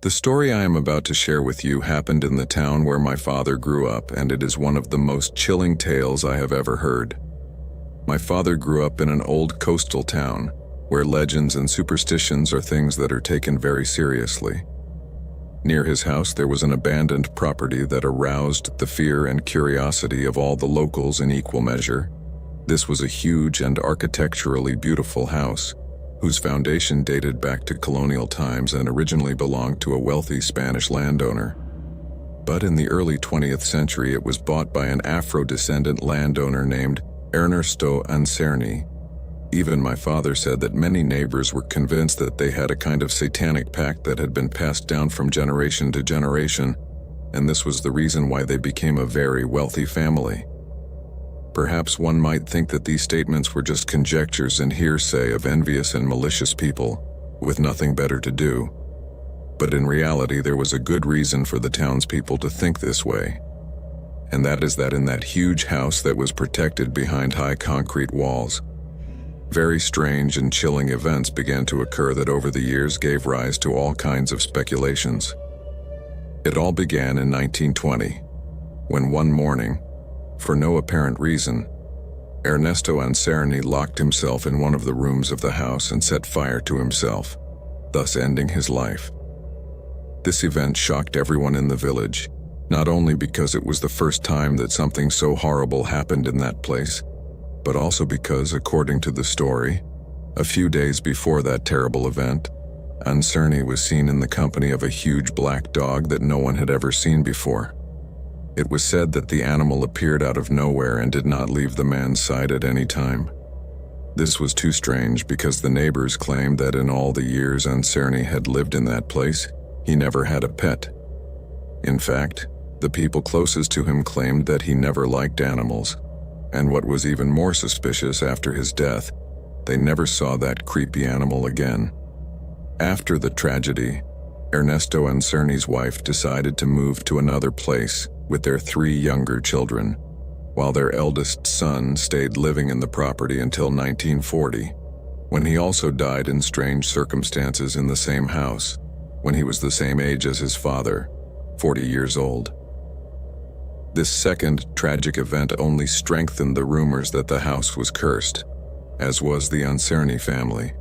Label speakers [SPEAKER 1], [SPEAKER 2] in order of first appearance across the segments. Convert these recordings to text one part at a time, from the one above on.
[SPEAKER 1] The story I am about to share with you happened in the town where my father grew up, and it is one of the most chilling tales I have ever heard. My father grew up in an old coastal town, where legends and superstitions are things that are taken very seriously. Near his house there was an abandoned property that aroused the fear and curiosity of all the locals in equal measure. This was a huge and architecturally beautiful house, whose foundation dated back to colonial times and originally belonged to a wealthy Spanish landowner. But in the early 20th century it was bought by an Afro-descendant landowner named Ernesto Anserni. Even my father said that many neighbors were convinced that they had a kind of satanic pact that had been passed down from generation to generation, and this was the reason why they became a very wealthy family. Perhaps one might think that these statements were just conjectures and hearsay of envious and malicious people, with nothing better to do. But in reality there was a good reason for the townspeople to think this way. And that is that in that huge house that was protected behind high concrete walls, very strange and chilling events began to occur that over the years gave rise to all kinds of speculations. It all began in 1920, when one morning, for no apparent reason, Ernesto Anserni locked himself in one of the rooms of the house and set fire to himself, thus ending his life. This event shocked everyone in the village, not only because it was the first time that something so horrible happened in that place, but also because, according to the story, a few days before that terrible event, Anserni was seen in the company of a huge black dog that no one had ever seen before. It was said that the animal appeared out of nowhere and did not leave the man's side at any time. This was too strange because the neighbors claimed that in all the years Anserni had lived in that place, he never had a pet. In fact, the people closest to him claimed that he never liked animals, and what was even more suspicious, after his death, they never saw that creepy animal again. After the tragedy, Ernesto Anserni's wife decided to move to another place with their 3 younger children, while their eldest son stayed living in the property until 1940, when he also died in strange circumstances in the same house, when he was the same age as his father, 40 years old. This second tragic event only strengthened the rumors that the house was cursed, as was the Anserni family.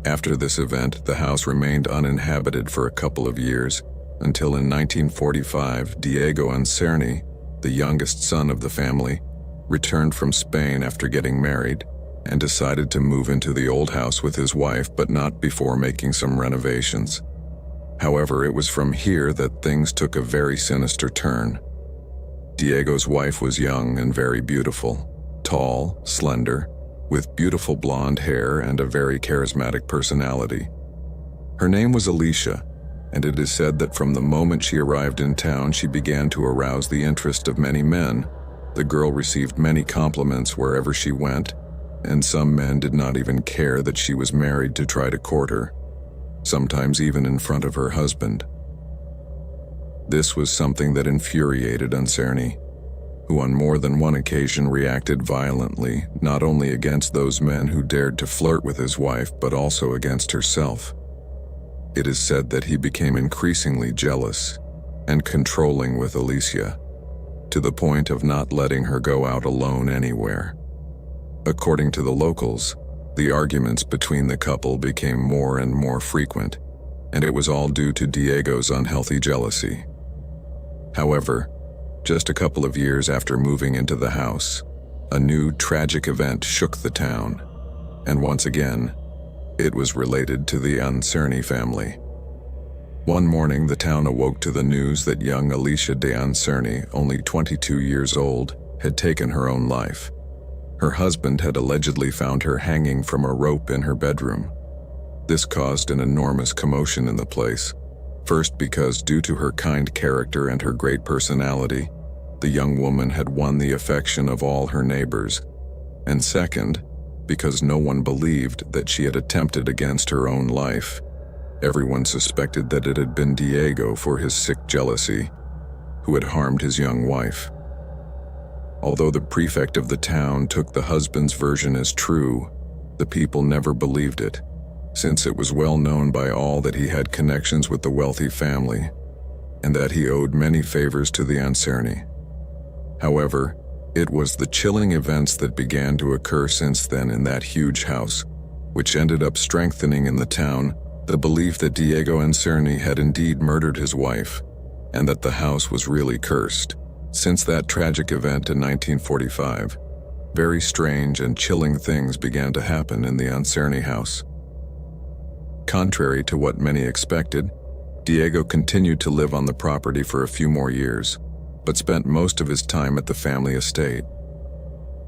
[SPEAKER 1] After this event, the house remained uninhabited for a couple of years, until in 1945, Diego Anserni, the youngest son of the family, returned from Spain after getting married and decided to move into the old house with his wife, but not before making some renovations. However, it was from here that things took a very sinister turn. Diego's wife was young and very beautiful, tall, slender, with beautiful blonde hair and a very charismatic personality. Her name was Alicia, and it is said that from the moment she arrived in town she began to arouse the interest of many men. The girl received many compliments wherever she went, and some men did not even care that she was married to try to court her, sometimes even in front of her husband. This was something that infuriated Anserni, who on more than one occasion reacted violently, not only against those men who dared to flirt with his wife, but also against herself. It is said that he became increasingly jealous and controlling with Alicia, to the point of not letting her go out alone anywhere. According to the locals, the arguments between the couple became more and more frequent, and it was all due to Diego's unhealthy jealousy. However, just a couple of years after moving into the house, a new tragic event shook the town, and once again, it was related to the Anserni family. One morning, the town awoke to the news that young Alicia de Anserni, only 22 years old, had taken her own life. Her husband had allegedly found her hanging from a rope in her bedroom. This caused an enormous commotion in the place, first because due to her kind character and her great personality, the young woman had won the affection of all her neighbors, and second, because no one believed that she had attempted against her own life. Everyone suspected that it had been Diego for his sick jealousy, who had harmed his young wife. Although the prefect of the town took the husband's version as true, the people never believed it, since it was well known by all that he had connections with the wealthy family and that he owed many favors to the Anserni. However, it was the chilling events that began to occur since then in that huge house, which ended up strengthening in the town the belief that Diego Anserni had indeed murdered his wife and that the house was really cursed. Since that tragic event in 1945, very strange and chilling things began to happen in the Anserni house. Contrary to what many expected, Diego continued to live on the property for a few more years, but spent most of his time at the family estate.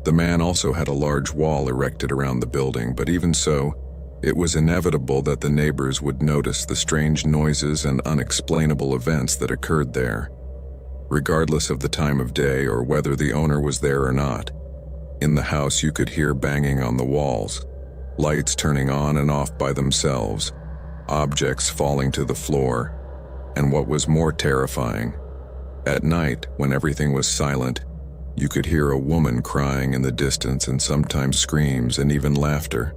[SPEAKER 1] The man also had a large wall erected around the building, but even so, it was inevitable that the neighbors would notice the strange noises and unexplainable events that occurred there, regardless of the time of day or whether the owner was there or not. In the house you could hear banging on the walls, lights turning on and off by themselves, objects falling to the floor, and what was more terrifying, at night, when everything was silent, you could hear a woman crying in the distance and sometimes screams and even laughter.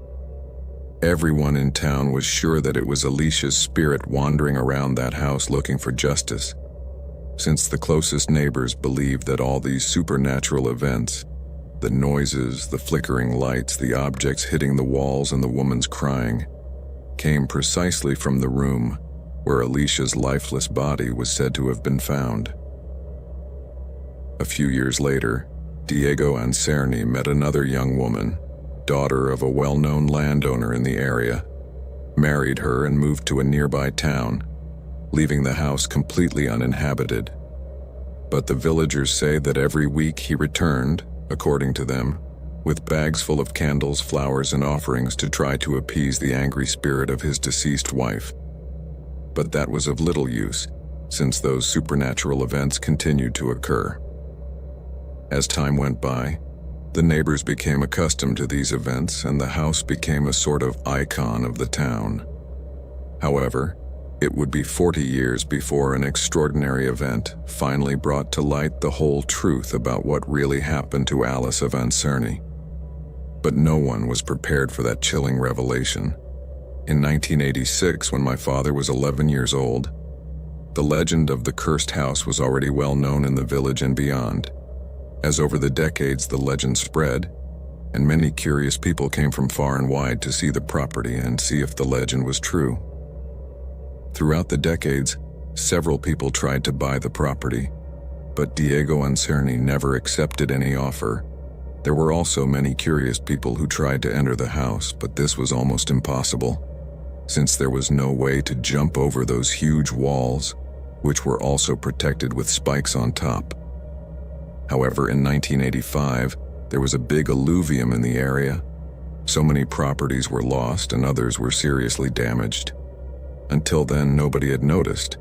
[SPEAKER 1] Everyone in town was sure that it was Alicia's spirit wandering around that house looking for justice, since the closest neighbors believed that all these supernatural events, the noises, the flickering lights, the objects hitting the walls and the woman's crying, came precisely from the room where Alicia's lifeless body was said to have been found. A few years later, Diego Anserni met another young woman, daughter of a well-known landowner in the area, married her and moved to a nearby town, leaving the house completely uninhabited. But the villagers say that every week he returned, according to them, with bags full of candles, flowers, and offerings to try to appease the angry spirit of his deceased wife. But that was of little use, since those supernatural events continued to occur. As time went by, the neighbors became accustomed to these events and the house became a sort of icon of the town. However, it would be 40 years before an extraordinary event finally brought to light the whole truth about what really happened to Alice of Anserni. But no one was prepared for that chilling revelation. In 1986, when my father was 11 years old, the legend of the cursed house was already well known in the village and beyond. As over the decades the legend spread, and many curious people came from far and wide to see the property and see if the legend was true. Throughout the decades, several people tried to buy the property, but Diego Anserni never accepted any offer. There were also many curious people who tried to enter the house, but this was almost impossible, since there was no way to jump over those huge walls, which were also protected with spikes on top. However, in 1985, there was a big alluvium in the area. So many properties were lost and others were seriously damaged. Until then, nobody had noticed.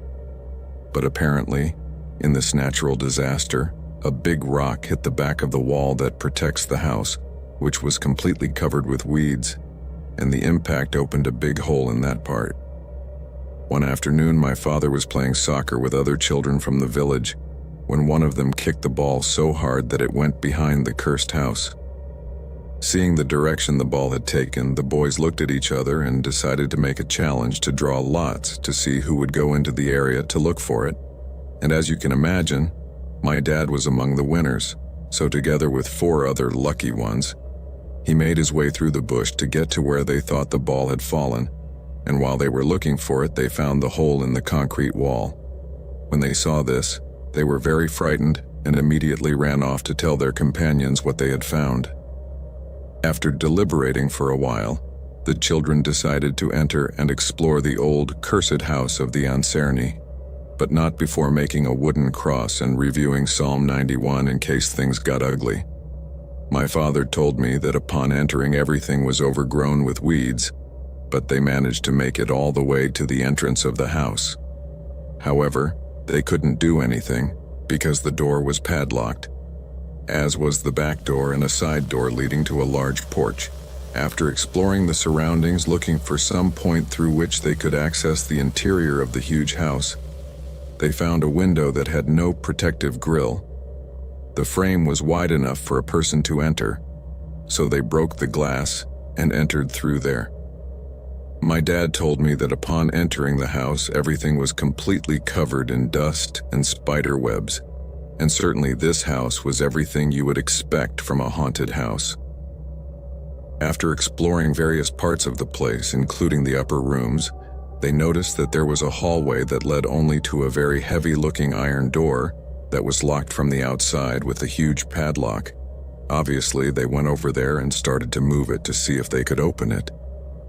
[SPEAKER 1] But apparently, in this natural disaster, a big rock hit the back of the wall that protects the house, which was completely covered with weeds, and the impact opened a big hole in that part. One afternoon, my father was playing soccer with other children from the village when one of them kicked the ball so hard that it went behind the cursed house. Seeing the direction the ball had taken, the boys looked at each other and decided to make a challenge to draw lots to see who would go into the area to look for it. And as you can imagine, my dad was among the winners, so together with 4 other lucky ones, he made his way through the bush to get to where they thought the ball had fallen, and while they were looking for it, they found the hole in the concrete wall. When they saw this, they were very frightened and immediately ran off to tell their companions what they had found. After deliberating for a while, the children decided to enter and explore the old, cursed house of the Anserni, but not before making a wooden cross and reviewing Psalm 91 in case things got ugly. My father told me that upon entering everything was overgrown with weeds, but they managed to make it all the way to the entrance of the house. However, they couldn't do anything because the door was padlocked, as was the back door and a side door leading to a large porch. After exploring the surroundings looking for some point through which they could access the interior of the huge house, they found a window that had no protective grille. The frame was wide enough for a person to enter, so they broke the glass and entered through there. My dad told me that upon entering the house, everything was completely covered in dust and spider webs, and certainly this house was everything you would expect from a haunted house. After exploring various parts of the place, including the upper rooms, they noticed that there was a hallway that led only to a very heavy-looking iron door that was locked from the outside with a huge padlock. Obviously, they went over there and started to move it to see if they could open it.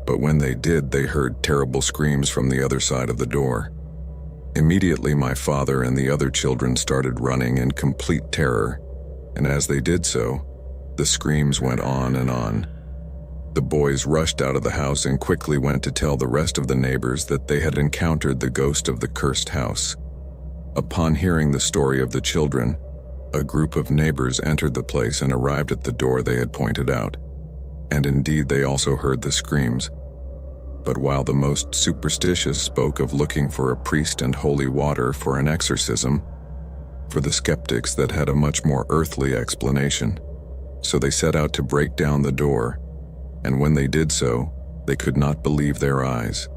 [SPEAKER 1] But when they did, they heard terrible screams from the other side of the door. Immediately, my father and the other children started running in complete terror, and as they did so, the screams went on and on. The boys rushed out of the house and quickly went to tell the rest of the neighbors that they had encountered the ghost of the cursed house. Upon hearing the story of the children, a group of neighbors entered the place and arrived at the door they had pointed out. And indeed, they also heard the screams. But while the most superstitious spoke of looking for a priest and holy water for an exorcism, for the skeptics that had a much more earthly explanation. So they set out to break down the door, and when they did so, they could not believe their eyes.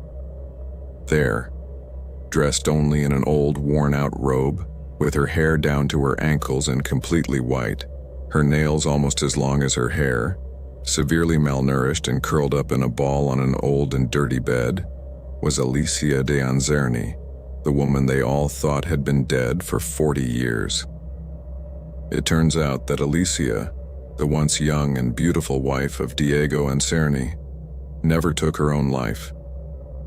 [SPEAKER 1] There, dressed only in an old worn-out robe, with her hair down to her ankles and completely white, her nails almost as long as her hair, severely malnourished and curled up in a ball on an old and dirty bed, was Alicia de Anzerni, the woman they all thought had been dead for 40 years. It turns out that Alicia, the once young and beautiful wife of Diego Anzerni, never took her own life,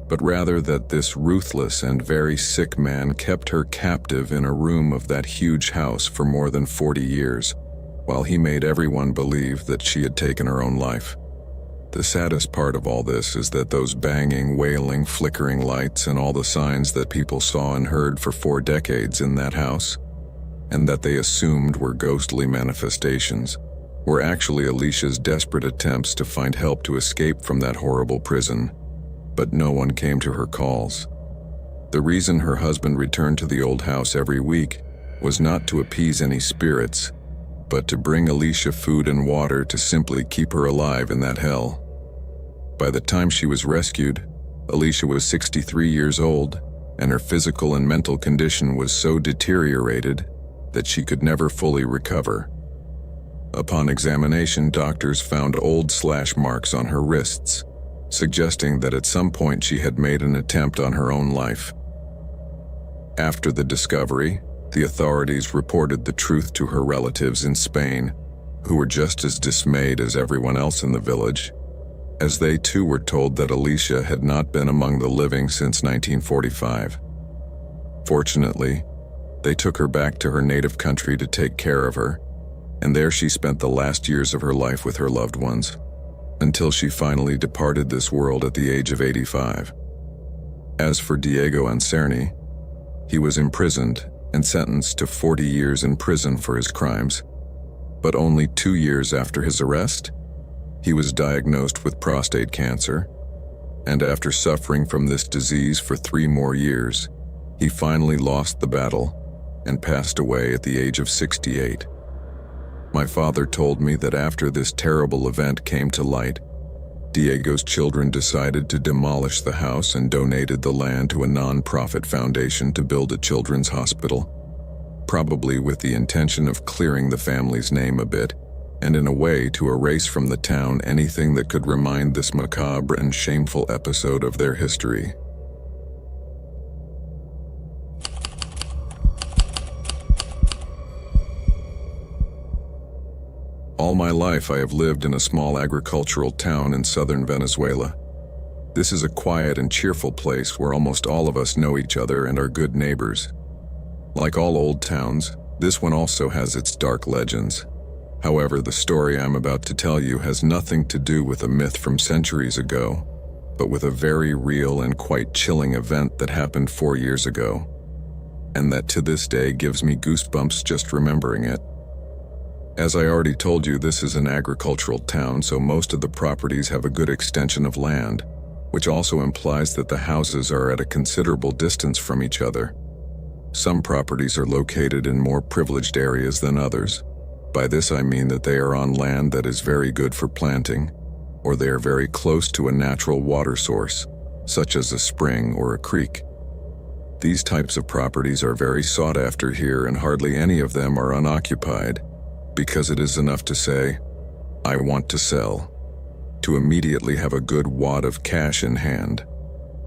[SPEAKER 1] but rather that this ruthless and very sick man kept her captive in a room of that huge house for more than 40 years, while he made everyone believe that she had taken her own life. The saddest part of all this is that those banging, wailing, flickering lights and all the signs that people saw and heard for 4 decades in that house, and that they assumed were ghostly manifestations, were actually Alicia's desperate attempts to find help to escape from that horrible prison, but no one came to her calls. The reason her husband returned to the old house every week was not to appease any spirits, but to bring Alicia food and water to simply keep her alive in that hell. By the time she was rescued, Alicia was 63 years old, and her physical and mental condition was so deteriorated that she could never fully recover. Upon examination, doctors found old slash marks on her wrists, suggesting that at some point she had made an attempt on her own life. After the discovery, the authorities reported the truth to her relatives in Spain, who were just as dismayed as everyone else in the village, as they too were told that Alicia had not been among the living since 1945. Fortunately, they took her back to her native country to take care of her, and there she spent the last years of her life with her loved ones, until she finally departed this world at the age of 85. As for Diego Anzerni, he was imprisoned and sentenced to 40 years in prison for his crimes, but only 2 years after his arrest, he was diagnosed with prostate cancer, and after suffering from this disease for 3 more years, he finally lost the battle and passed away at the age of 68. My father told me that after this terrible event came to light, Diego's children decided to demolish the house and donated the land to a non-profit foundation to build a children's hospital, probably with the intention of clearing the family's name a bit, and in a way to erase from the town anything that could remind this macabre and shameful episode of their history. All my life I have lived in a small agricultural town in southern Venezuela. This is a quiet and cheerful place where almost all of us know each other and are good neighbors. Like all old towns, this one also has its dark legends. However, the story I'm about to tell you has nothing to do with a myth from centuries ago, but with a very real and quite chilling event that happened 4 years ago, and that to this day gives me goosebumps just remembering it. As I already told you, this is an agricultural town, so most of the properties have a good extension of land, which also implies that the houses are at a considerable distance from each other. Some properties are located in more privileged areas than others. By this I mean that they are on land that is very good for planting, or they are very close to a natural water source, such as a spring or a creek. These types of properties are very sought after here, and hardly any of them are unoccupied, because it is enough to say, "I want to sell," to immediately have a good wad of cash in hand.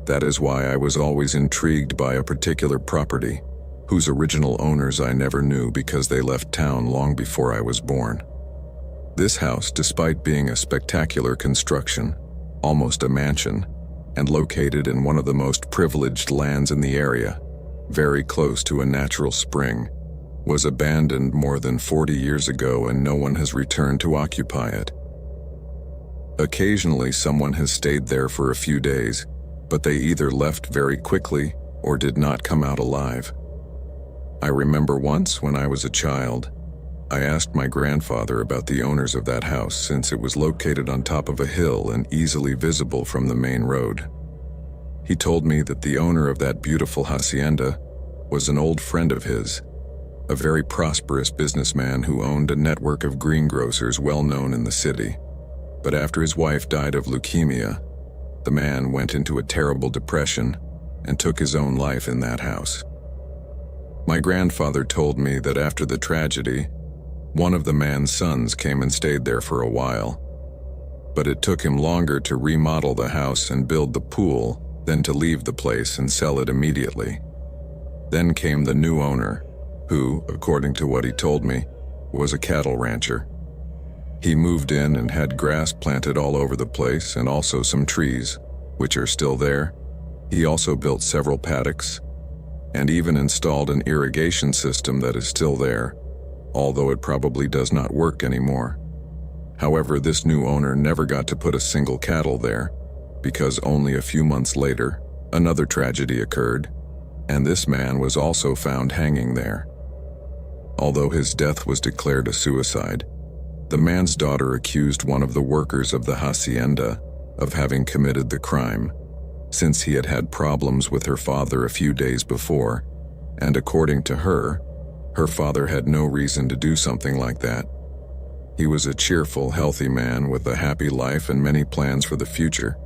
[SPEAKER 1] That is why I was always intrigued by a particular property, whose original owners I never knew because they left town long before I was born. This house, despite being a spectacular construction, almost a mansion, and located in one of the most privileged lands in the area, very close to a natural spring, was abandoned more than 40 years ago, and no one has returned to occupy it. Occasionally someone has stayed there for a few days, but they either left very quickly or did not come out alive. I remember once when I was a child, I asked my grandfather about the owners of that house, since it was located on top of a hill and easily visible from the main road. He told me that the owner of that beautiful hacienda was an old friend of his, a very prosperous businessman who owned a network of greengrocers well known in the city. But after his wife died of leukemia, the man went into a terrible depression and took his own life in that house. My grandfather told me that after the tragedy, one of the man's sons came and stayed there for a while, but it took him longer to remodel the house and build the pool than to leave the place and sell it immediately. Then came the new owner, who, according to what he told me, was a cattle rancher. He moved in and had grass planted all over the place and also some trees, which are still there. He also built several paddocks and even installed an irrigation system that is still there, although it probably does not work anymore. However, this new owner never got to put a single cattle there, because only a few months later, another tragedy occurred, and this man was also found hanging there. Although his death was declared a suicide, the man's daughter accused one of the workers of the hacienda of having committed the crime, since he had had problems with her father a few days before, and according to her, her father had no reason to do something like that. He was a cheerful, healthy man with a happy life and many plans for the future,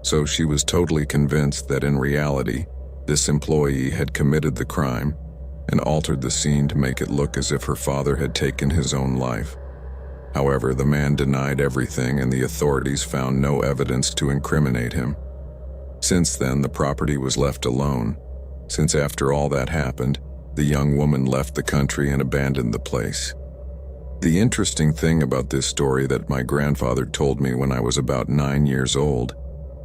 [SPEAKER 1] so she was totally convinced that in reality, this employee had committed the crime and altered the scene to make it look as if her father had taken his own life. However, the man denied everything, and the authorities found no evidence to incriminate him. Since then, the property was left alone, since after all that happened, the young woman left the country and abandoned the place. The interesting thing about this story that my grandfather told me when I was about 9 years old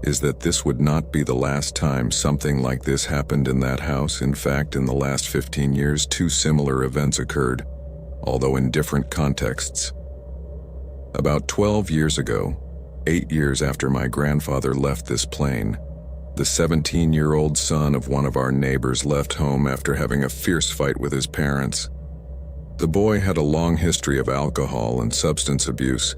[SPEAKER 1] is that this would not be the last time something like this happened in that house. In fact, in the last 15 years, 2 similar events occurred, although in different contexts. About 12 years ago, 8 years after my grandfather left this plane, the 17-year-old son of one of our neighbors left home after having a fierce fight with his parents. The boy had a long history of alcohol and substance abuse,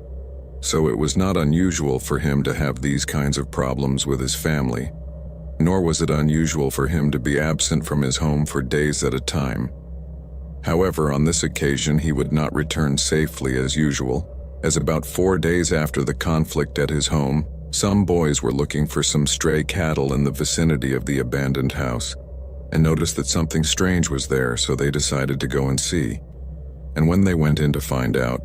[SPEAKER 1] so it was not unusual for him to have these kinds of problems with his family, nor was it unusual for him to be absent from his home for days at a time. However, on this occasion he would not return safely as usual, as about 4 days after the conflict at his home, some boys were looking for some stray cattle in the vicinity of the abandoned house, and noticed that something strange was there, so they decided to go and see. And when they went in to find out,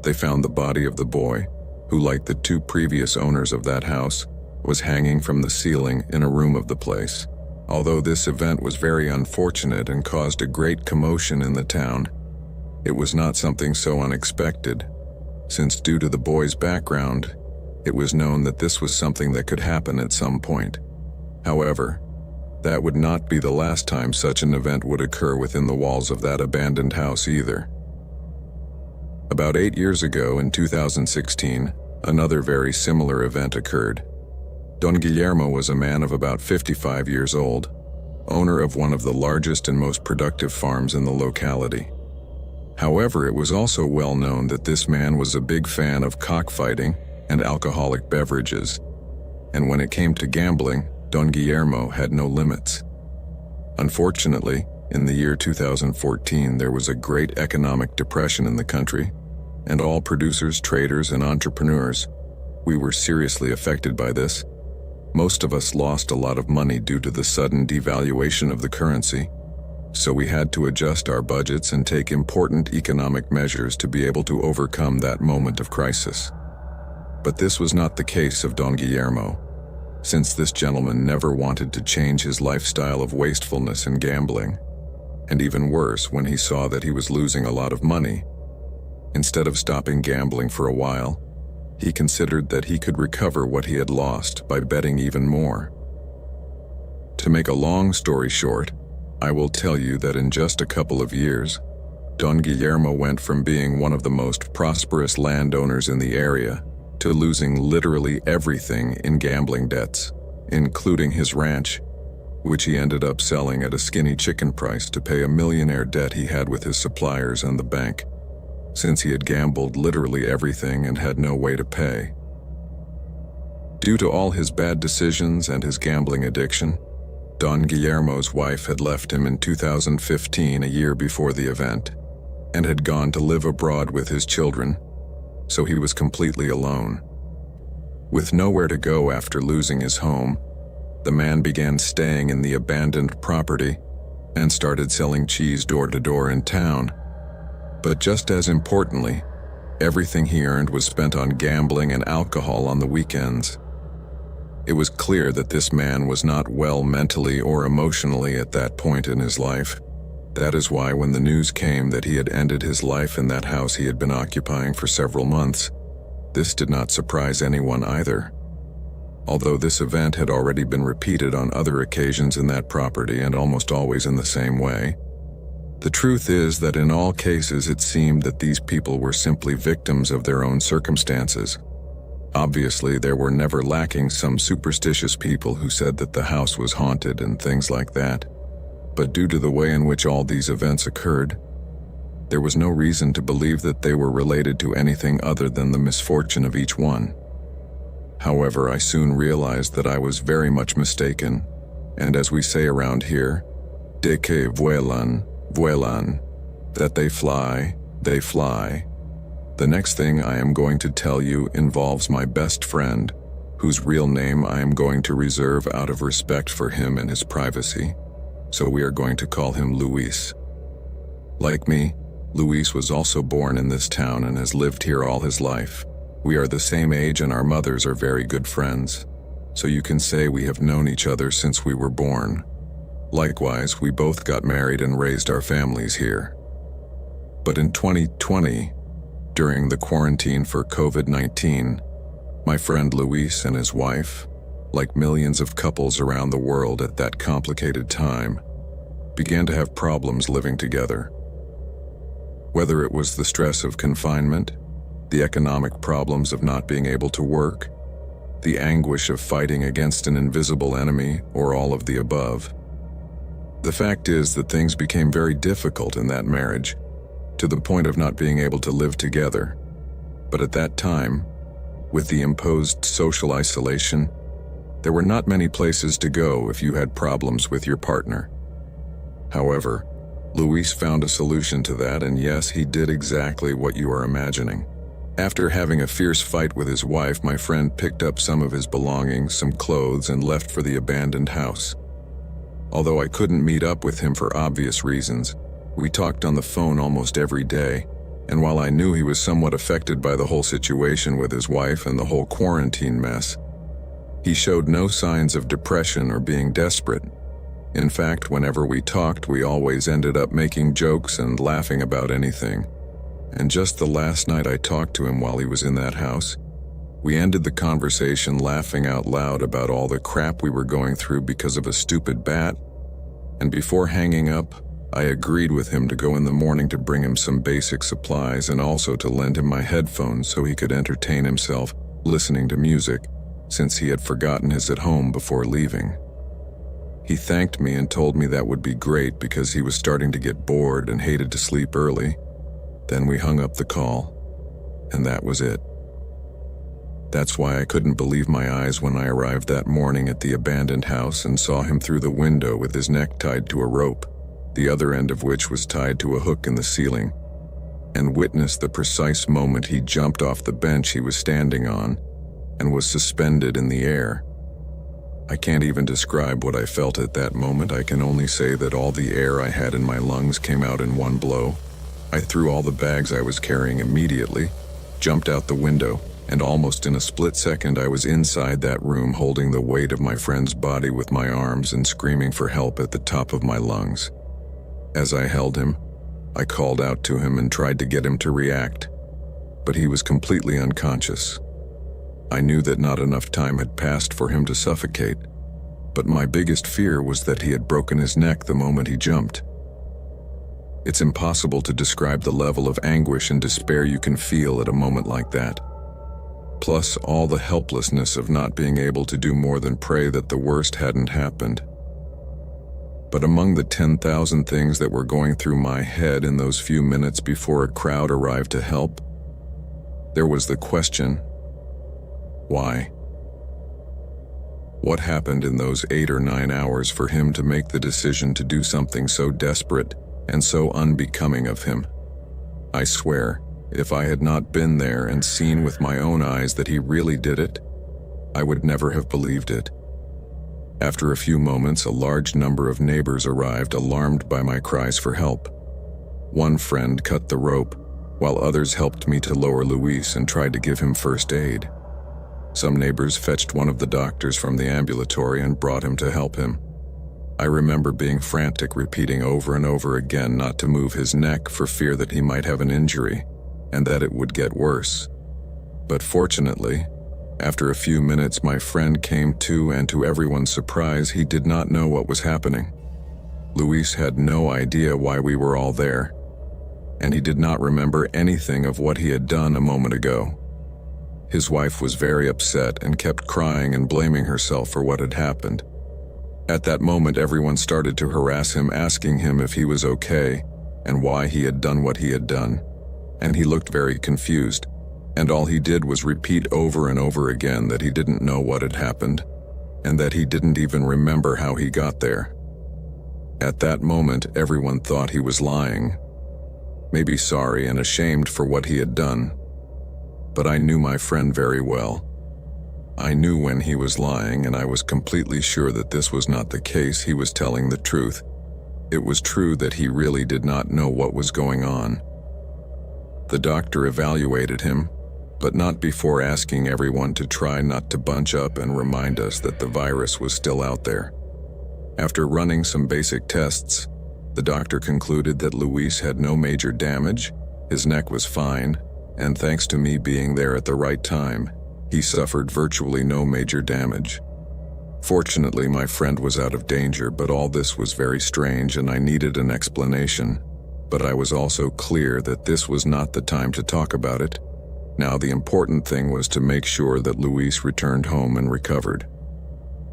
[SPEAKER 1] they found the body of the boy, who, like the 2 previous owners of that house, was hanging from the ceiling in a room of the place. Although this event was very unfortunate and caused a great commotion in the town, it was not something so unexpected, since due to the boy's background, it was known that this was something that could happen at some point. However, that would not be the last time such an event would occur within the walls of that abandoned house either. About 8 years ago, in 2016, another very similar event occurred. Don Guillermo was a man of about 55 years old, owner of one of the largest and most productive farms in the locality. However, it was also well known that this man was a big fan of cockfighting and alcoholic beverages, and when it came to gambling, Don Guillermo had no limits. Unfortunately, in the year 2014, there was a great economic depression in the country, and all producers, traders, and entrepreneurs, we were seriously affected by this. Most of us lost a lot of money due to the sudden devaluation of the currency, so we had to adjust our budgets and take important economic measures to be able to overcome that moment of crisis. But this was not the case of Don Guillermo, since this gentleman never wanted to change his lifestyle of wastefulness and gambling, and even worse, when he saw that he was losing a lot of money. Instead of stopping gambling for a while, he considered that he could recover what he had lost by betting even more. To make a long story short, I will tell you that in just a couple of years, Don Guillermo went from being one of the most prosperous landowners in the area to losing literally everything in gambling debts, including his ranch, which he ended up selling at a skinny chicken price to pay a millionaire debt he had with his suppliers and the bank, since he had gambled literally everything and had no way to pay. Due to all his bad decisions and his gambling addiction, Don Guillermo's wife had left him in 2015, a year before the event, and had gone to live abroad with his children, so he was completely alone. With nowhere to go after losing his home, the man began staying in the abandoned property and started selling cheese door to door in town. But just as importantly, everything he earned was spent on gambling and alcohol on the weekends. It was clear that this man was not well mentally or emotionally at that point in his life. That is why when the news came that he had ended his life in that house he had been occupying for several months, this did not surprise anyone either. Although this event had already been repeated on other occasions in that property and almost always in the same way, the truth is that in all cases it seemed that these people were simply victims of their own circumstances. Obviously, there were never lacking some superstitious people who said that the house was haunted and things like that. But due to the way in which all these events occurred, there was no reason to believe that they were related to anything other than the misfortune of each one. However, I soon realized that I was very much mistaken, and as we say around here, de que vuelan, vuelan, that they fly, they fly. The next thing I am going to tell you involves my best friend, whose real name I am going to reserve out of respect for him and his privacy, so we are going to call him Luis. Like me, Luis was also born in this town and has lived here all his life. We are the same age and our mothers are very good friends, so you can say we have known each other since we were born. Likewise, we both got married and raised our families here. But in 2020, during the quarantine for COVID-19, my friend Luis and his wife, like millions of couples around the world at that complicated time, began to have problems living together. Whether it was the stress of confinement, the economic problems of not being able to work, the anguish of fighting against an invisible enemy, or all of the above. The fact is that things became very difficult in that marriage, to the point of not being able to live together. But at that time, with the imposed social isolation, there were not many places to go if you had problems with your partner. However, Luis found a solution to that, and yes, he did exactly what you are imagining. After having a fierce fight with his wife, my friend picked up some of his belongings, some clothes, and left for the abandoned house. Although I couldn't meet up with him for obvious reasons, we talked on the phone almost every day, and while I knew he was somewhat affected by the whole situation with his wife and the whole quarantine mess, he showed no signs of depression or being desperate. In fact, whenever we talked, we always ended up making jokes and laughing about anything. And just the last night I talked to him while he was in that house, we ended the conversation laughing out loud about all the crap we were going through because of a stupid bat, and before hanging up, I agreed with him to go in the morning to bring him some basic supplies and also to lend him my headphones so he could entertain himself listening to music, since he had forgotten his at home before leaving. He thanked me and told me that would be great because he was starting to get bored and hated to sleep early. Then we hung up the call, and that was it. That's why I couldn't believe my eyes when I arrived that morning at the abandoned house and saw him through the window with his neck tied to a rope, the other end of which was tied to a hook in the ceiling, and witnessed the precise moment he jumped off the bench he was standing on and was suspended in the air. I can't even describe what I felt at that moment. I can only say that all the air I had in my lungs came out in one blow. I threw all the bags I was carrying immediately, jumped out the window, and almost in a split second I was inside that room holding the weight of my friend's body with my arms and screaming for help at the top of my lungs. As I held him, I called out to him and tried to get him to react, but he was completely unconscious. I knew that not enough time had passed for him to suffocate, but my biggest fear was that he had broken his neck the moment he jumped. It's impossible to describe the level of anguish and despair you can feel at a moment like that. Plus all the helplessness of not being able to do more than pray that the worst hadn't happened. But among the 10,000 things that were going through my head in those few minutes before a crowd arrived to help, there was the question, why? What happened in those 8 or 9 hours for him to make the decision to do something so desperate and so unbecoming of him? I swear, if I had not been there and seen with my own eyes that he really did it, I would never have believed it. After a few moments, a large number of neighbors arrived, alarmed by my cries for help. One friend cut the rope, while others helped me to lower Luis and tried to give him first aid. Some neighbors fetched one of the doctors from the ambulatory and brought him to help him. I remember being frantic, repeating over and over again not to move his neck for fear that he might have an injury, and that it would get worse. But fortunately, after a few minutes my friend came to, and to everyone's surprise, he did not know what was happening. Luis had no idea why we were all there, and he did not remember anything of what he had done a moment ago. His wife was very upset and kept crying and blaming herself for what had happened. At that moment, everyone started to harass him, asking him if he was okay and why he had done what he had done. And he looked very confused, and all he did was repeat over and over again that he didn't know what had happened, and that he didn't even remember how he got there. At that moment, everyone thought he was lying, maybe sorry and ashamed for what he had done. But I knew my friend very well. I knew when he was lying, and I was completely sure that this was not the case. He was telling the truth. It was true that he really did not know what was going on. The doctor evaluated him, but not before asking everyone to try not to bunch up and remind us that the virus was still out there. After running some basic tests, the doctor concluded that Luis had no major damage, his neck was fine, and thanks to me being there at the right time, he suffered virtually no major damage. Fortunately, my friend was out of danger, but all this was very strange and I needed an explanation. But I was also clear that this was not the time to talk about it. Now the important thing was to make sure that Luis returned home and recovered.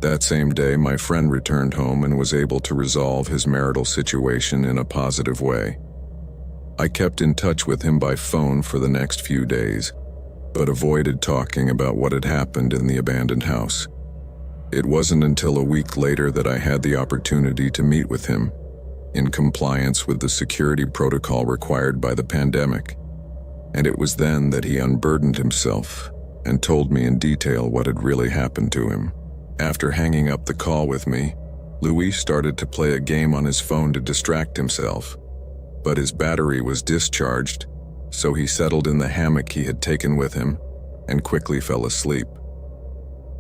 [SPEAKER 1] That same day, my friend returned home and was able to resolve his marital situation in a positive way. I kept in touch with him by phone for the next few days, but avoided talking about what had happened in the abandoned house. It wasn't until a week later that I had the opportunity to meet with him, in compliance with the security protocol required by the pandemic, and it was then that he unburdened himself and told me in detail what had really happened to him. After hanging up the call with me, Luis started to play a game on his phone to distract himself, but his battery was discharged, so he settled in the hammock he had taken with him and quickly fell asleep.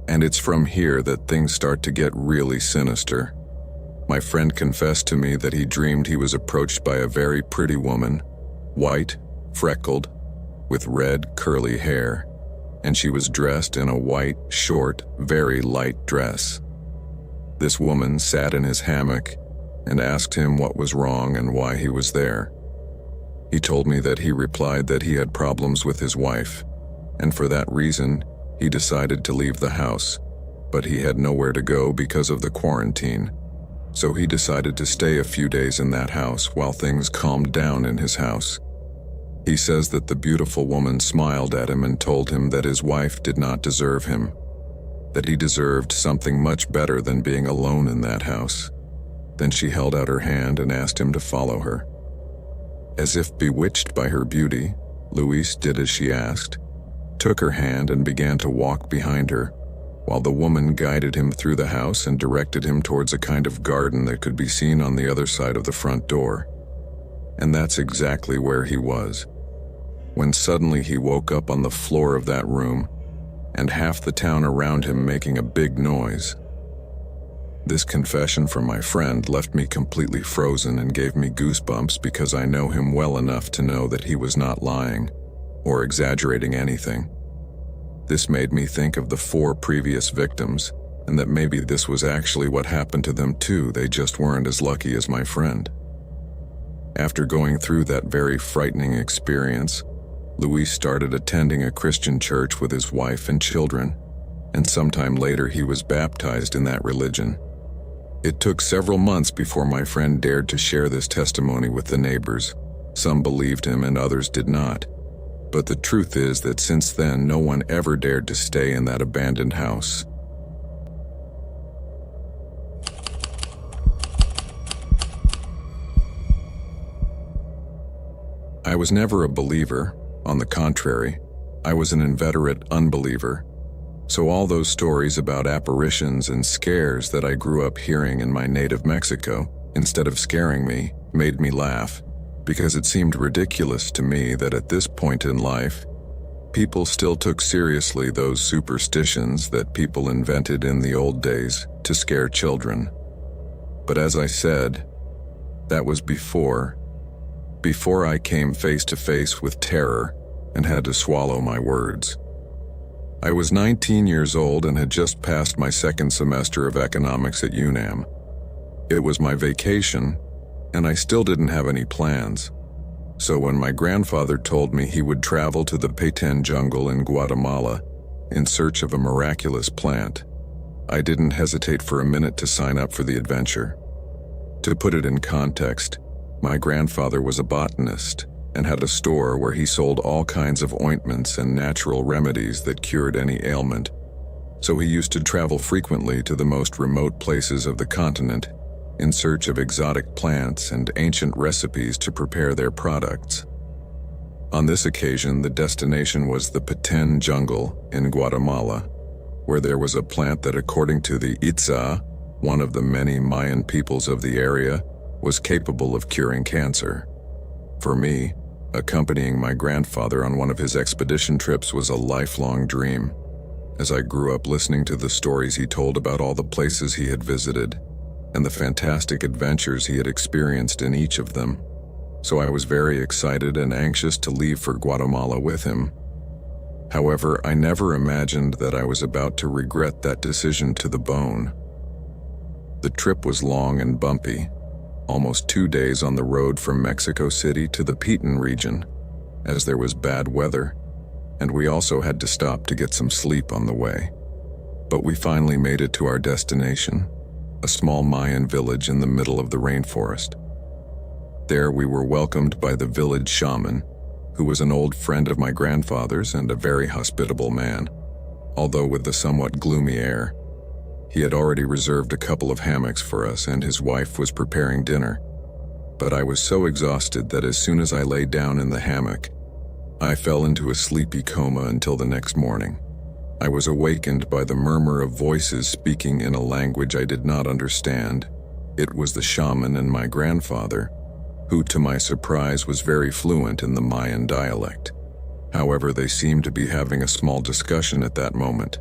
[SPEAKER 1] And it's from here that things start to get really sinister. My friend confessed to me that he dreamed he was approached by a very pretty woman, white, freckled, with red, curly hair, and she was dressed in a white, short, very light dress. This woman sat in his hammock and asked him what was wrong and why he was there. He told me that he replied that he had problems with his wife, and for that reason, he decided to leave the house, but he had nowhere to go because of the quarantine, so he decided to stay a few days in that house while things calmed down in his house. He says that the beautiful woman smiled at him and told him that his wife did not deserve him, that he deserved something much better than being alone in that house. Then she held out her hand and asked him to follow her. As if bewitched by her beauty, Luis did as she asked, took her hand and began to walk behind her, while the woman guided him through the house and directed him towards a kind of garden that could be seen on the other side of the front door. And that's exactly where he was, when suddenly he woke up on the floor of that room, and half the town around him making a big noise. This confession from my friend left me completely frozen and gave me goosebumps because I know him well enough to know that he was not lying or exaggerating anything. This made me think of the 4 previous victims, and that maybe this was actually what happened to them too, they just weren't as lucky as my friend. After going through that very frightening experience, Luis started attending a Christian church with his wife and children, and sometime later he was baptized in that religion. It took several months before my friend dared to share this testimony with the neighbors. Some believed him and others did not. But the truth is that since then, no one ever dared to stay in that abandoned house. I was never a believer. On the contrary, I was an inveterate unbeliever. So all those stories about apparitions and scares that I grew up hearing in my native Mexico, instead of scaring me, made me laugh, because it seemed ridiculous to me that at this point in life, people still took seriously those superstitions that people invented in the old days to scare children. But as I said, that was before I came face to face with terror and had to swallow my words. I was 19 years old and had just passed my second semester of economics at UNAM. It was my vacation, and I still didn't have any plans. So when my grandfather told me he would travel to the Petén jungle in Guatemala in search of a miraculous plant, I didn't hesitate for a minute to sign up for the adventure. To put it in context, my grandfather was a botanist and had a store where he sold all kinds of ointments and natural remedies that cured any ailment. So he used to travel frequently to the most remote places of the continent in search of exotic plants and ancient recipes to prepare their products. On this occasion, the destination was the Petén jungle in Guatemala, where there was a plant that, according to the Itza, one of the many Mayan peoples of the area, was capable of curing cancer. For me, accompanying my grandfather on one of his expedition trips was a lifelong dream, as I grew up listening to the stories he told about all the places he had visited and the fantastic adventures he had experienced in each of them. So I was very excited and anxious to leave for Guatemala with him. However, I never imagined that I was about to regret that decision to the bone. The trip was long and bumpy, almost 2 days on the road from Mexico City to the Petén region, as there was bad weather, and we also had to stop to get some sleep on the way. But we finally made it to our destination, a small Mayan village in the middle of the rainforest. There we were welcomed by the village shaman, who was an old friend of my grandfather's and a very hospitable man, although with a somewhat gloomy air. He had already reserved a couple of hammocks for us, and his wife was preparing dinner. But I was so exhausted that as soon as I lay down in the hammock, I fell into a sleepy coma until the next morning. I was awakened by the murmur of voices speaking in a language I did not understand. It was the shaman and my grandfather, who to my surprise was very fluent in the Mayan dialect. However, they seemed to be having a small discussion at that moment.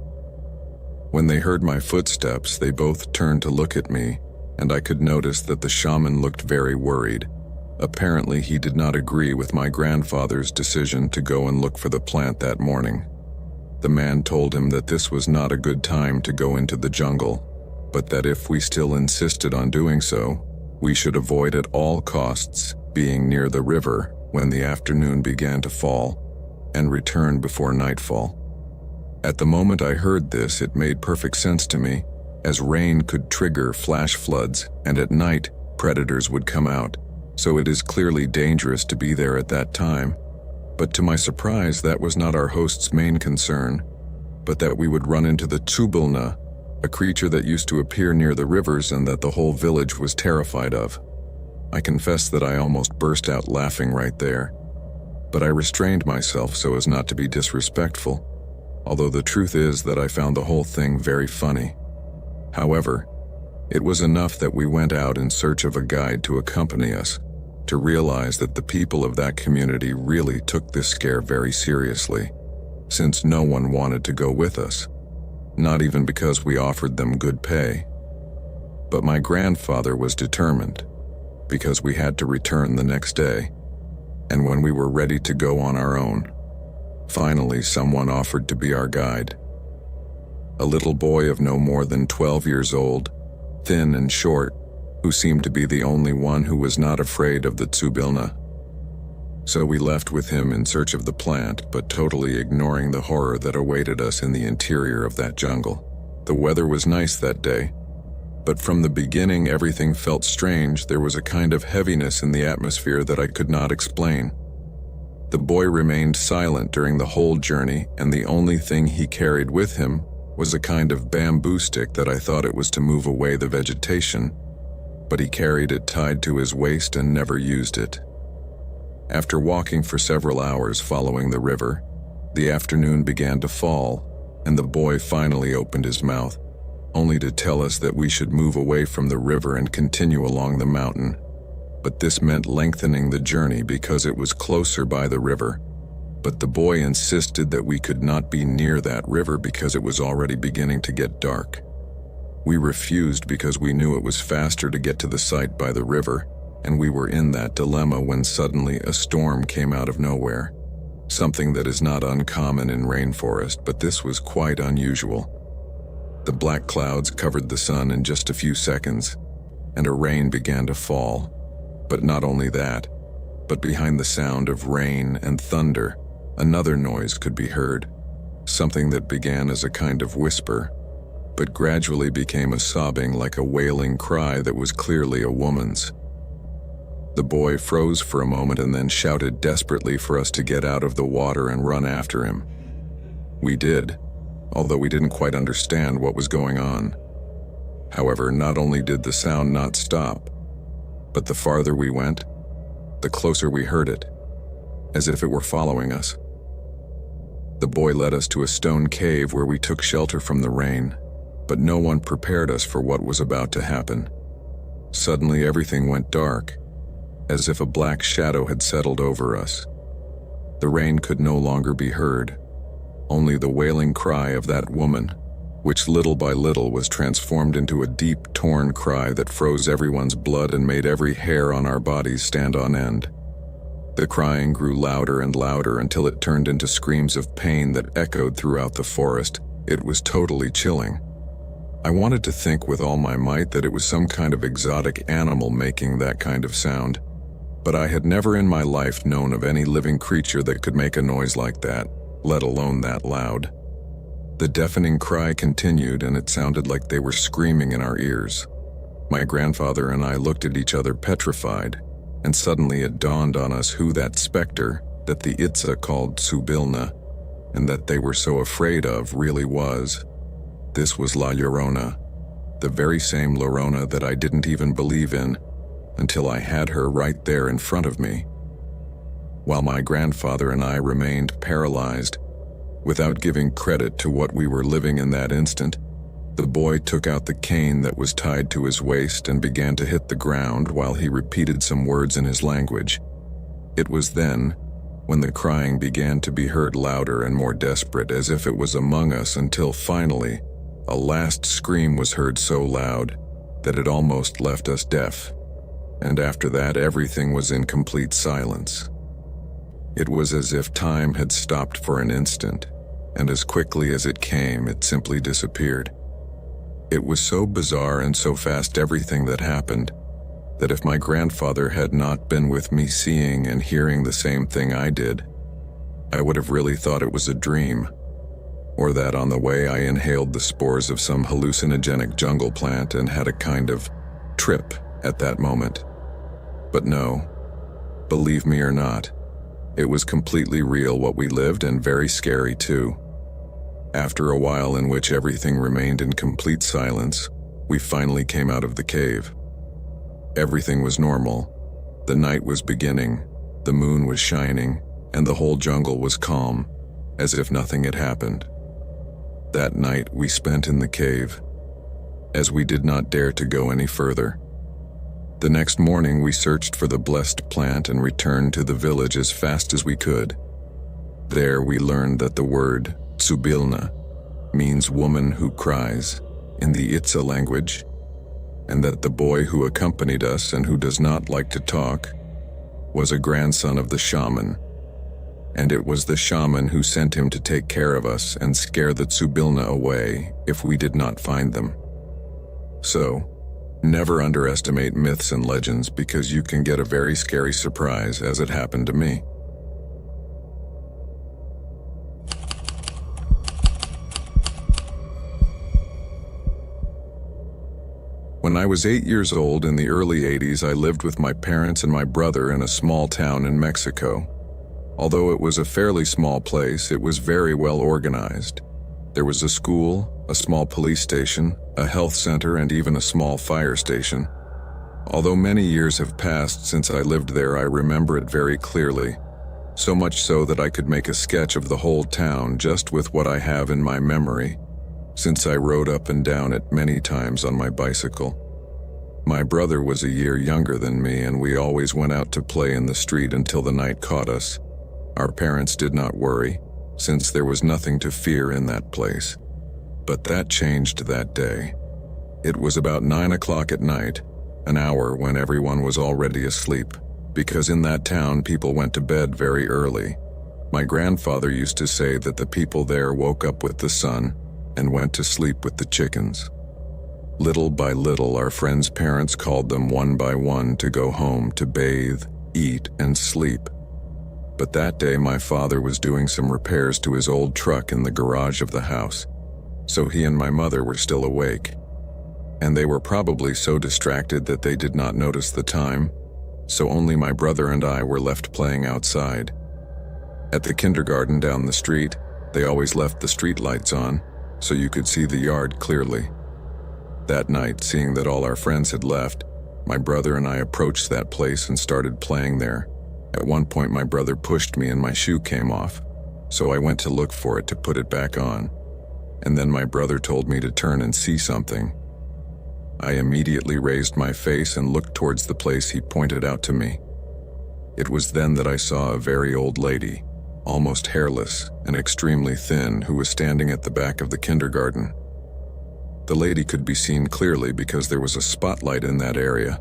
[SPEAKER 1] When they heard my footsteps, they both turned to look at me, and I could notice that the shaman looked very worried. Apparently, he did not agree with my grandfather's decision to go and look for the plant that morning. The man told him that this was not a good time to go into the jungle, but that if we still insisted on doing so, we should avoid at all costs being near the river when the afternoon began to fall, and return before nightfall. At the moment I heard this, it made perfect sense to me, as rain could trigger flash floods, and at night, predators would come out, so it is clearly dangerous to be there at that time. But to my surprise, that was not our host's main concern, but that we would run into the Tsubilna, a creature that used to appear near the rivers and that the whole village was terrified of. I confess that I almost burst out laughing right there, but I restrained myself so as not to be disrespectful. although the truth is that I found the whole thing very funny. However, it was enough that we went out in search of a guide to accompany us, to realize that the people of that community really took this scare very seriously, since no one wanted to go with us, not even because we offered them good pay. But my grandfather was determined, because we had to return the next day, and when we were ready to go on our own, finally someone offered to be our guide. A little boy of no more than 12 years old, thin and short, who seemed to be the only one who was not afraid of the tsubilna. So we left with him in search of the plant, but totally ignoring the horror that awaited us in the interior of that jungle. The weather was nice that day, but from the beginning everything felt strange. There was a kind of heaviness in the atmosphere that I could not explain. The boy remained silent during the whole journey, and the only thing he carried with him was a kind of bamboo stick that I thought it was to move away the vegetation, but he carried it tied to his waist and never used it. After walking for several hours following the river, the afternoon began to fall, and the boy finally opened his mouth, only to tell us that we should move away from the river and continue along the mountain. But this meant lengthening the journey because it was closer by the river. But the boy insisted that we could not be near that river because it was already beginning to get dark. We refused because we knew it was faster to get to the site by the river, and we were in that dilemma when suddenly a storm came out of nowhere. Something that is not uncommon in rainforest, but this was quite unusual. The black clouds covered the sun in just a few seconds, and a rain began to fall. But not only that, but behind the sound of rain and thunder, another noise could be heard, something that began as a kind of whisper, but gradually became a sobbing like a wailing cry that was clearly a woman's. The boy froze for a moment and then shouted desperately for us to get out of the water and run after him. We did, although we didn't quite understand what was going on. However, not only did the sound not stop, but the farther we went, the closer we heard it, as if it were following us. The boy led us to a stone cave where we took shelter from the rain, but no one prepared us for what was about to happen. Suddenly everything went dark, as if a black shadow had settled over us. The rain could no longer be heard, only the wailing cry of that woman, which little by little was transformed into a deep, torn cry that froze everyone's blood and made every hair on our bodies stand on end. The crying grew louder and louder until it turned into screams of pain that echoed throughout the forest. It was totally chilling. I wanted to think with all my might that it was some kind of exotic animal making that kind of sound, but I had never in my life known of any living creature that could make a noise like that, let alone that loud. The deafening cry continued, and it sounded like they were screaming in our ears. My grandfather and I looked at each other petrified, and suddenly it dawned on us who that specter that the Itza called Tsubilna, and that they were so afraid of, really was. This was La Llorona, the very same Llorona that I didn't even believe in, until I had her right there in front of me. While my grandfather and I remained paralyzed, without giving credit to what we were living in that instant, the boy took out the cane that was tied to his waist and began to hit the ground while he repeated some words in his language. It was then, when the crying began to be heard louder and more desperate, as if it was among us, until finally, a last scream was heard so loud that it almost left us deaf. And after that, everything was in complete silence. It was as if time had stopped for an instant, and as quickly as it came, it simply disappeared. It was so bizarre and so fast everything that happened, that if my grandfather had not been with me seeing and hearing the same thing I did, I would have really thought it was a dream, or that on the way I inhaled the spores of some hallucinogenic jungle plant and had a kind of trip at that moment. But no, believe me or not, it was completely real what we lived, and very scary too. After a while in which everything remained in complete silence, we finally came out of the cave. Everything was normal. The night was beginning, the moon was shining, and the whole jungle was calm, as if nothing had happened. That night we spent in the cave, as we did not dare to go any further. The next morning we searched for the blessed plant and returned to the village as fast as we could. There we learned that the word Tsubilna means woman who cries in the Itza language, and that the boy who accompanied us and who does not like to talk was a grandson of the shaman, and it was the shaman who sent him to take care of us and scare the Tsubilna away if we did not find them. So, never underestimate myths and legends because you can get a very scary surprise, as it happened to me. When I was 8 years old in the early 80s, I lived with my parents and my brother in a small town in Mexico. Although it was a fairly small place, it was very well organized. There was a school, a small police station, a health center, and even a small fire station. Although many years have passed since I lived there, I remember it very clearly, so much so that I could make a sketch of the whole town just with what I have in my memory, since I rode up and down it many times on my bicycle. My brother was a year younger than me, and we always went out to play in the street until the night caught us. Our parents did not worry, since there was nothing to fear in that place. But that changed that day. It was about 9 o'clock at night, an hour when everyone was already asleep, because in that town people went to bed very early. My grandfather used to say that the people there woke up with the sun and went to sleep with the chickens. Little by little, our friends' parents called them one by one to go home to bathe, eat, and sleep. But that day my father was doing some repairs to his old truck in the garage of the house, so he and my mother were still awake. And they were probably so distracted that they did not notice the time, so only my brother and I were left playing outside. At the kindergarten down the street, they always left the street lights on, so you could see the yard clearly. That night, seeing that all our friends had left, my brother and I approached that place and started playing there. At one point my brother pushed me and my shoe came off, so I went to look for it to put it back on. And then my brother told me to turn and see something. I immediately raised my face and looked towards the place he pointed out to me. It was then that I saw a very old lady, almost hairless and extremely thin, who was standing at the back of the kindergarten. The lady could be seen clearly because there was a spotlight in that area.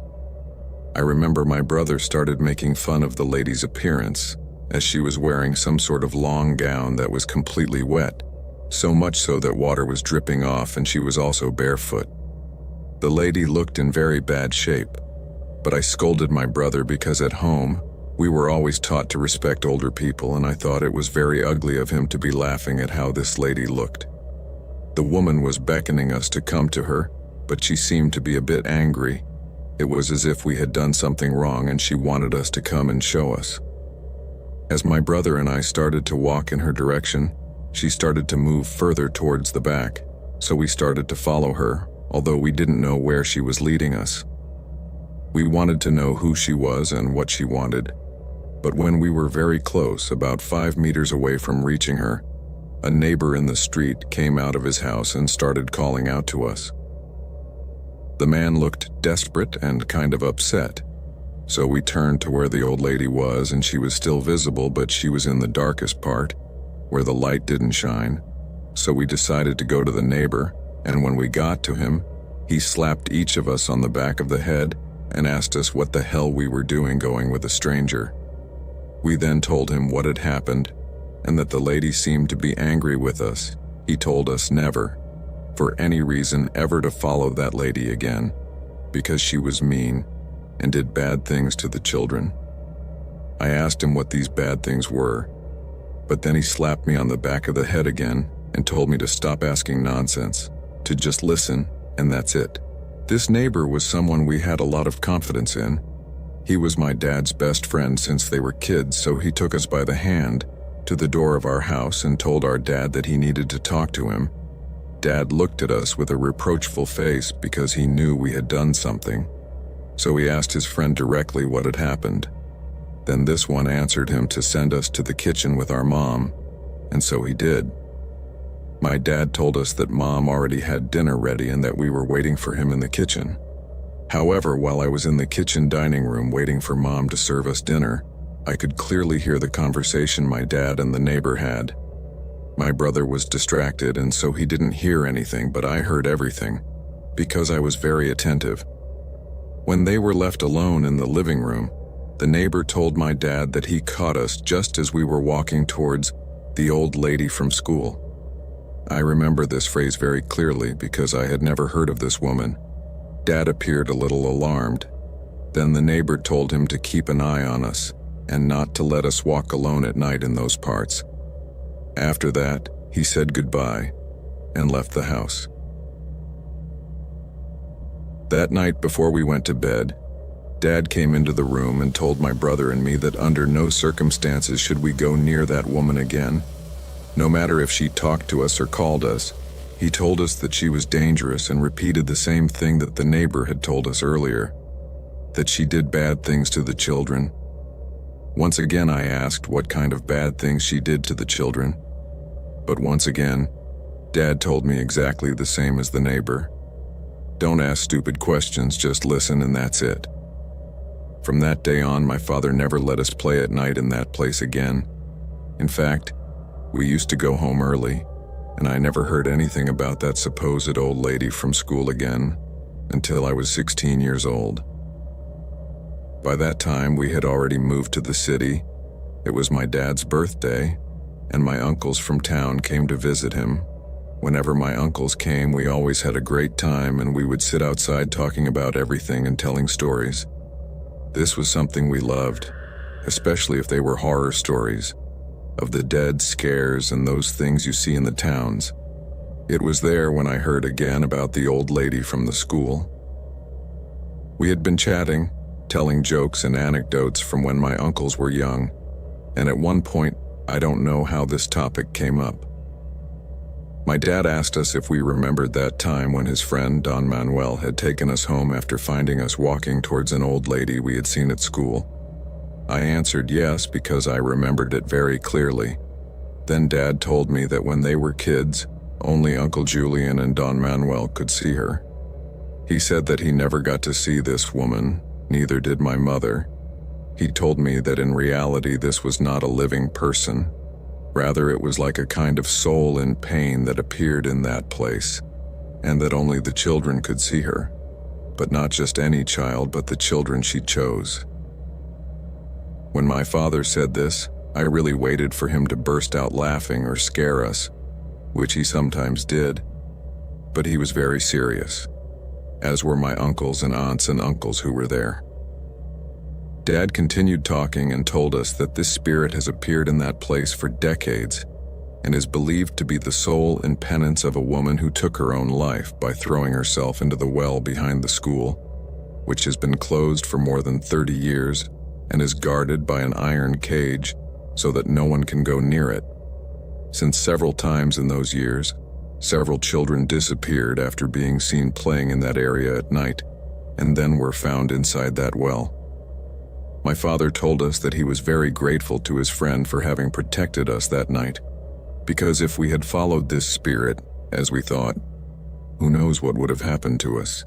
[SPEAKER 1] I remember my brother started making fun of the lady's appearance, as she was wearing some sort of long gown that was completely wet, so much so that water was dripping off, and she was also barefoot. The lady looked in very bad shape, but I scolded my brother because at home, we were always taught to respect older people, and I thought it was very ugly of him to be laughing at how this lady looked. The woman was beckoning us to come to her, but she seemed to be a bit angry. It was as if we had done something wrong and she wanted us to come and show us. As my brother and I started to walk in her direction, she started to move further towards the back, so we started to follow her, although we didn't know where she was leading us. We wanted to know who she was and what she wanted, but when we were very close, about 5 meters away from reaching her, a neighbor in the street came out of his house and started calling out to us. The man looked desperate and kind of upset, so we turned to where the old lady was, and she was still visible, but she was in the darkest part, where the light didn't shine. So we decided to go to the neighbor, and when we got to him, he slapped each of us on the back of the head and asked us what the hell we were doing going with a stranger. We then told him what had happened, and that the lady seemed to be angry with us. He told us never, for any reason, ever to follow that lady again, because she was mean and did bad things to the children. I asked him what these bad things were, but then he slapped me on the back of the head again and told me to stop asking nonsense, to just listen, and that's it. This neighbor was someone we had a lot of confidence in. He was my dad's best friend since they were kids, so he took us by the hand to the door of our house and told our dad that he needed to talk to him. Dad looked at us with a reproachful face because he knew we had done something, so he asked his friend directly what had happened. Then this one answered him to send us to the kitchen with our mom, and so he did. My dad told us that Mom already had dinner ready and that we were waiting for him in the kitchen. However, while I was in the kitchen dining room waiting for Mom to serve us dinner, I could clearly hear the conversation my dad and the neighbor had. My brother was distracted, and so he didn't hear anything, but I heard everything, because I was very attentive. When they were left alone in the living room, the neighbor told my dad that he caught us just as we were walking towards the old lady from school. I remember this phrase very clearly because I had never heard of this woman. Dad appeared a little alarmed. Then the neighbor told him to keep an eye on us and not to let us walk alone at night in those parts. After that, he said goodbye and left the house. That night before we went to bed, Dad came into the room and told my brother and me that under no circumstances should we go near that woman again. No matter if she talked to us or called us, he told us that she was dangerous and repeated the same thing that the neighbor had told us earlier, that she did bad things to the children. Once again, I asked what kind of bad things she did to the children. But once again, Dad told me exactly the same as the neighbor. Don't ask stupid questions, just listen and that's it. From that day on, my father never let us play at night in that place again. In fact, we used to go home early, and I never heard anything about that supposed old lady from school again until I was 16 years old. By that time, we had already moved to the city. It was my dad's birthday, and my uncles from town came to visit him. Whenever my uncles came, we always had a great time, and we would sit outside talking about everything and telling stories. This was something we loved, especially if they were horror stories, of the dead, scares, and those things you see in the towns. It was there when I heard again about the old lady from the school. We had been chatting, telling jokes and anecdotes from when my uncles were young, and at one point, I don't know how this topic came up. My dad asked us if we remembered that time when his friend Don Manuel had taken us home after finding us walking towards an old lady we had seen at school. I answered yes because I remembered it very clearly. Then Dad told me that when they were kids, only Uncle Julian and Don Manuel could see her. He said that he never got to see this woman, neither did my mother. He told me that in reality this was not a living person. Rather, it was like a kind of soul in pain that appeared in that place, and that only the children could see her. But not just any child, but the children she chose. When my father said this, I really waited for him to burst out laughing or scare us, which he sometimes did. But he was very serious, as were my uncles and aunts and uncles who were there. Dad continued talking and told us that this spirit has appeared in that place for decades and is believed to be the soul and penance of a woman who took her own life by throwing herself into the well behind the school, which has been closed for more than 30 years and is guarded by an iron cage so that no one can go near it. Since several times in those years, several children disappeared after being seen playing in that area at night and then were found inside that well. My father told us that he was very grateful to his friend for having protected us that night, because if we had followed this spirit, as we thought, who knows what would have happened to us.